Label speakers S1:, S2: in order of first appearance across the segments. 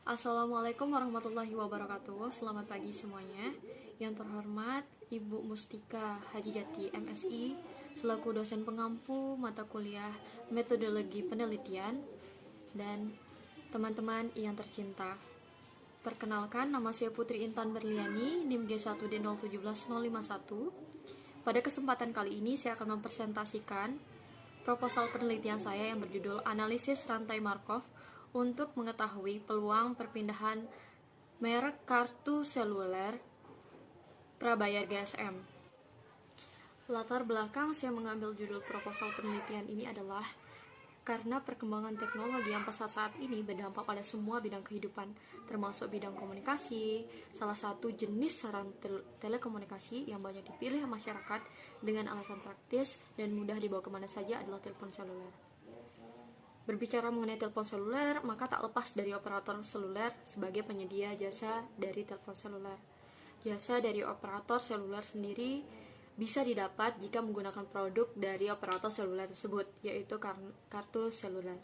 S1: Assalamualaikum warahmatullahi wabarakatuh. Selamat pagi semuanya. Yang terhormat Ibu Mustika Hajijati MSI selaku dosen pengampu mata kuliah Metodologi Penelitian dan teman-teman yang tercinta. Perkenalkan, nama saya Putri Intan Berliani, NIM G1D017051. Pada kesempatan kali ini saya akan mempresentasikan proposal penelitian saya yang berjudul Analisis Rantai Markov untuk mengetahui peluang perpindahan merek kartu seluler prabayar GSM. Latar belakang saya mengambil judul proposal penelitian ini adalah karena perkembangan teknologi yang pesat saat ini berdampak pada semua bidang kehidupan, termasuk bidang komunikasi. Salah satu jenis saran telekomunikasi yang banyak dipilih masyarakat dengan alasan praktis dan mudah dibawa kemana saja adalah telepon seluler. Berbicara mengenai telepon seluler, maka tak lepas dari operator seluler sebagai penyedia jasa dari telepon seluler. Jasa dari operator seluler sendiri bisa didapat jika menggunakan produk dari operator seluler tersebut, yaitu kartu seluler.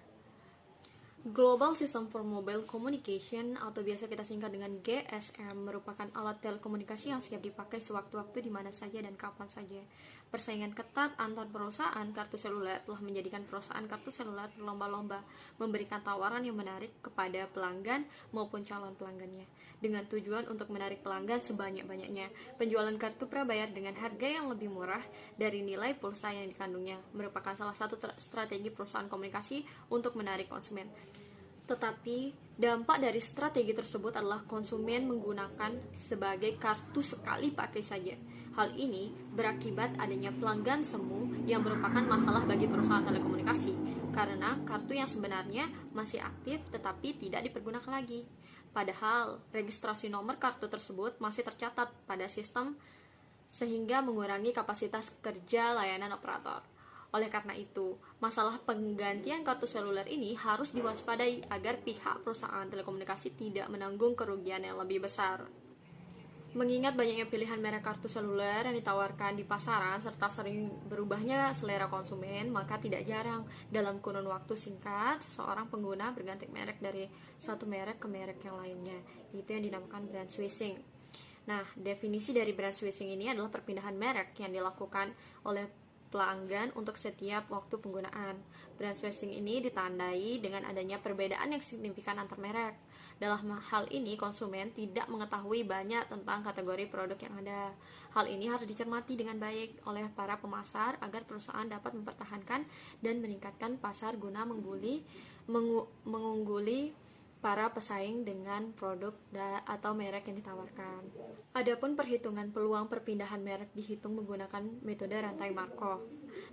S1: Global System for Mobile Communication atau biasa kita singkat dengan GSM merupakan alat telekomunikasi yang siap dipakai sewaktu-waktu di mana saja dan kapan saja. Persaingan ketat antar perusahaan kartu seluler telah menjadikan perusahaan kartu seluler berlomba-lomba memberikan tawaran yang menarik kepada pelanggan maupun calon pelanggannya dengan tujuan untuk menarik pelanggan sebanyak-banyaknya. Penjualan kartu prabayar dengan harga yang lebih murah dari nilai pulsa yang dikandungnya merupakan salah satu strategi perusahaan komunikasi untuk menarik konsumen. Tetapi dampak dari strategi tersebut adalah konsumen menggunakan sebagai kartu sekali pakai saja. Hal ini berakibat adanya pelanggan semu yang merupakan masalah bagi perusahaan telekomunikasi karena kartu yang sebenarnya masih aktif tetapi tidak dipergunakan lagi. Padahal registrasi nomor kartu tersebut masih tercatat pada sistem sehingga mengurangi kapasitas kerja layanan operator. Oleh karena itu, masalah penggantian kartu seluler ini harus diwaspadai agar pihak perusahaan telekomunikasi tidak menanggung kerugian yang lebih besar. Mengingat banyaknya pilihan merek kartu seluler yang ditawarkan di pasaran serta sering berubahnya selera konsumen, maka tidak jarang dalam kurun waktu singkat seorang pengguna berganti merek dari satu merek ke merek yang lainnya. Itu yang dinamakan brand switching. Nah, definisi dari brand switching ini adalah perpindahan merek yang dilakukan oleh pelanggan untuk setiap waktu penggunaan. Brand switching ini ditandai dengan adanya perbedaan yang signifikan antar merek. Dalam hal ini, konsumen tidak mengetahui banyak tentang kategori produk yang ada. Hal ini harus dicermati dengan baik oleh para pemasar agar perusahaan dapat mempertahankan dan meningkatkan pasar guna mengungguli para pesaing dengan produk atau merek yang ditawarkan. Adapun perhitungan peluang perpindahan merek dihitung menggunakan metode rantai Markov.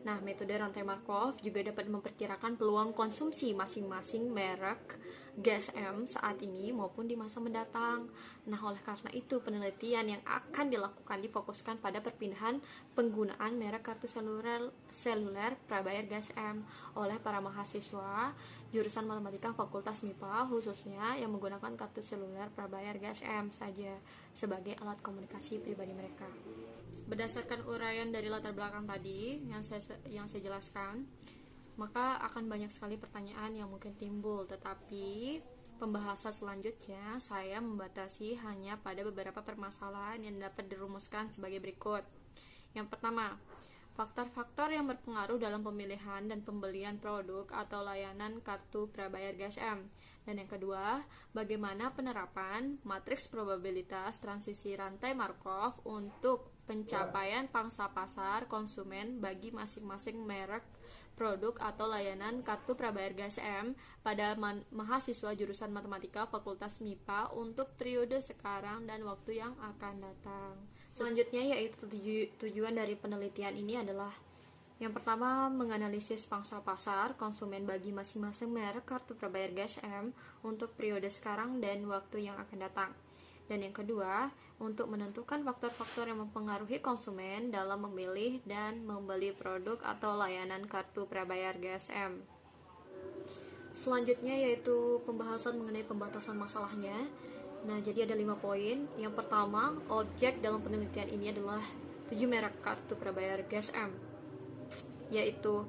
S1: Nah, metode rantai Markov juga dapat memperkirakan peluang konsumsi masing-masing merek GSM saat ini maupun di masa mendatang. Nah, oleh karena itu penelitian yang akan dilakukan difokuskan pada perpindahan penggunaan merek kartu seluler prabayar GSM oleh para mahasiswa jurusan Matematika Fakultas MIPA khususnya yang menggunakan kartu seluler prabayar GSM saja sebagai alat komunikasi pribadi mereka. Berdasarkan uraian dari latar belakang tadi yang saya jelaskan, maka akan banyak sekali pertanyaan yang mungkin timbul, tetapi pembahasan selanjutnya saya membatasi hanya pada beberapa permasalahan yang dapat dirumuskan sebagai berikut. Yang pertama, faktor-faktor yang berpengaruh dalam pemilihan dan pembelian produk atau layanan kartu prabayar GSM. Dan yang kedua, bagaimana penerapan matriks probabilitas transisi rantai Markov untuk pencapaian pangsa pasar konsumen bagi masing-masing merek produk atau layanan kartu prabayar GSM pada mahasiswa jurusan Matematika Fakultas MIPA untuk periode sekarang dan waktu yang akan datang. Selanjutnya yaitu tujuan dari penelitian ini adalah yang pertama, menganalisis pangsa pasar konsumen bagi masing-masing merek kartu prabayar GSM untuk periode sekarang dan waktu yang akan datang. Dan yang kedua, untuk menentukan faktor-faktor yang mempengaruhi konsumen dalam memilih dan membeli produk atau layanan kartu prabayar GSM. Selanjutnya yaitu pembahasan mengenai pembatasan masalahnya. Nah, jadi ada 5 poin. Yang pertama, objek dalam penelitian ini adalah 7 merek kartu prabayar GSM, yaitu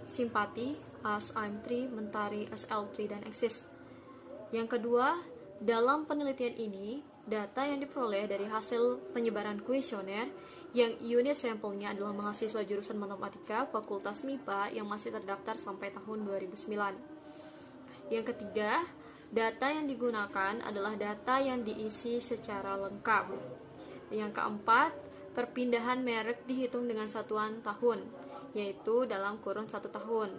S1: Simpati, AS, AM3, Mentari, SL3, dan Axis. Yang kedua, Dalam penelitian ini, data yang diperoleh dari hasil penyebaran kuesioner yang unit sampelnya adalah mahasiswa jurusan Matematika Fakultas MIPA yang masih terdaftar sampai tahun 2009. Yang ketiga, data yang digunakan adalah data yang diisi secara lengkap. Yang keempat, perpindahan merek dihitung dengan satuan tahun, yaitu dalam kurun 1 tahun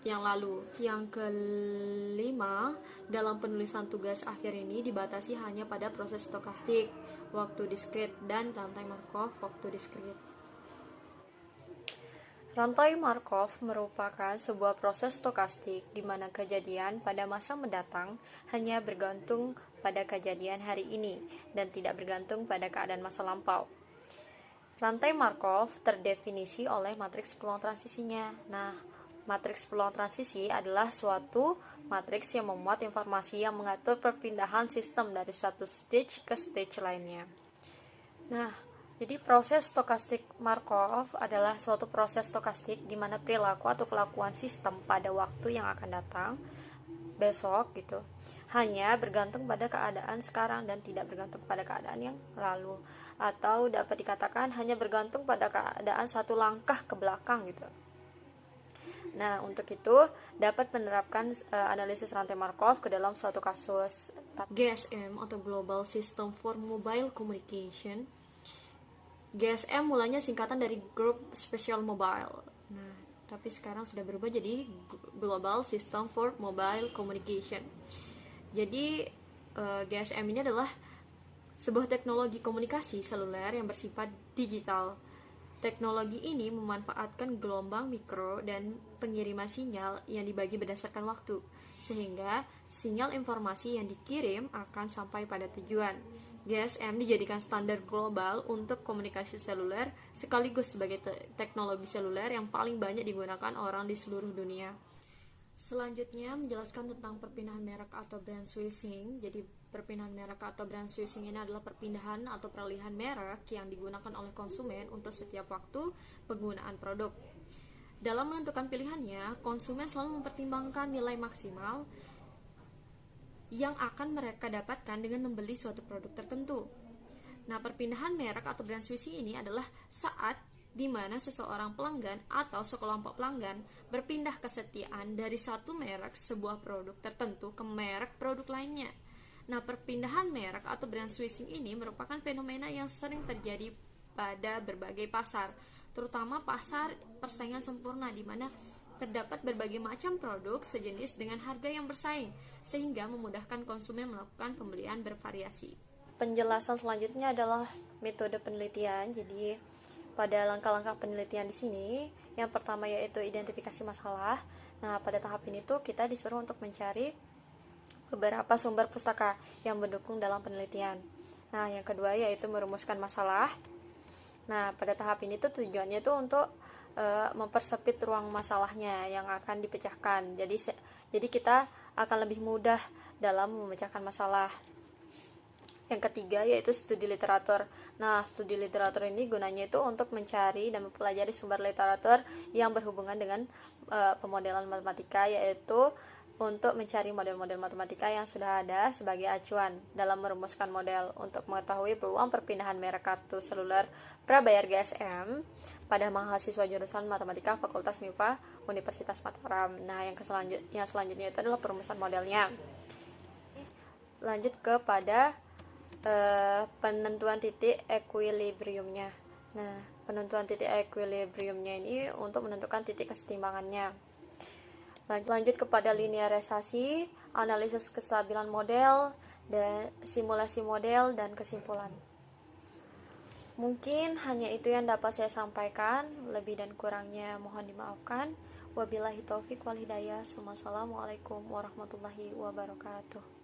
S1: yang lalu. Yang kelima, dalam penulisan tugas akhir ini dibatasi hanya pada proses stokastik, waktu diskrit, dan rantai Markov, waktu diskrit. Rantai Markov merupakan sebuah proses stokastik di mana kejadian pada masa mendatang hanya bergantung pada kejadian hari ini dan tidak bergantung pada keadaan masa lampau. Rantai Markov terdefinisi oleh matriks peluang transisinya. Nah, matriks peluang transisi adalah suatu matriks yang memuat informasi yang mengatur perpindahan sistem dari satu stage ke stage lainnya. Nah, jadi proses stokastik Markov adalah suatu proses stokastik di mana perilaku atau kelakuan sistem pada waktu yang akan datang, besok gitu, hanya bergantung pada keadaan sekarang dan tidak bergantung pada keadaan yang lalu, atau dapat dikatakan hanya bergantung pada keadaan satu langkah ke belakang gitu. Nah, untuk itu dapat menerapkan analisis rantai Markov ke dalam suatu kasus GSM atau Global System for Mobile Communication. GSM mulanya singkatan dari Group Special Mobile. Nah, tapi sekarang sudah berubah jadi Global System for Mobile Communication. Jadi GSM ini adalah sebuah teknologi komunikasi seluler yang bersifat digital. Teknologi ini memanfaatkan gelombang mikro dan pengiriman sinyal yang dibagi berdasarkan waktu, sehingga sinyal informasi yang dikirim akan sampai pada tujuan. GSM dijadikan standar global untuk komunikasi seluler sekaligus sebagai teknologi seluler yang paling banyak digunakan orang di seluruh dunia. Selanjutnya menjelaskan tentang perpindahan merek atau brand switching. Jadi perpindahan merek atau brand switching ini adalah perpindahan atau peralihan merek yang digunakan oleh konsumen untuk setiap waktu penggunaan produk. Dalam menentukan pilihannya, konsumen selalu mempertimbangkan nilai maksimal yang akan mereka dapatkan dengan membeli suatu produk tertentu. Nah, perpindahan merek atau brand switching ini adalah saat di mana seseorang pelanggan atau sekelompok pelanggan berpindah kesetiaan dari satu merek sebuah produk tertentu ke merek produk lainnya. Nah, perpindahan merek atau brand switching ini merupakan fenomena yang sering terjadi pada berbagai pasar, terutama pasar persaingan sempurna di mana terdapat berbagai macam produk sejenis dengan harga yang bersaing, sehingga memudahkan konsumen melakukan pembelian bervariasi. Penjelasan selanjutnya adalah metode penelitian. Jadi pada langkah-langkah penelitian di sini, yang pertama yaitu identifikasi masalah. Nah, pada tahap ini tuh kita disuruh untuk mencari beberapa sumber pustaka yang mendukung dalam penelitian. Nah, yang kedua yaitu merumuskan masalah. Nah, pada tahap ini tuh tujuannya tuh untuk mempersempit ruang masalahnya yang akan dipecahkan. Jadi kita akan lebih mudah dalam memecahkan masalah. Yang ketiga yaitu studi literatur. Nah, studi literatur ini gunanya itu untuk mencari dan mempelajari sumber literatur yang berhubungan dengan pemodelan matematika, yaitu untuk mencari model-model matematika yang sudah ada sebagai acuan dalam merumuskan model untuk mengetahui peluang perpindahan merek kartu seluler prabayar GSM pada mahasiswa jurusan Matematika Fakultas MIPA Universitas Mataram. Nah, yang selanjutnya itu adalah perumusan modelnya. Lanjut kepada penentuan titik equilibriumnya. Nah, penentuan titik equilibriumnya ini untuk menentukan titik kesetimbangannya. Lanjut kepada linearisasi, analisis kestabilan model, dan simulasi model dan kesimpulan. Mungkin hanya itu yang dapat saya sampaikan. Lebih dan kurangnya mohon dimaafkan. Wabillahi taufik wal hidayah. Wassalamualaikum warahmatullahi wabarakatuh.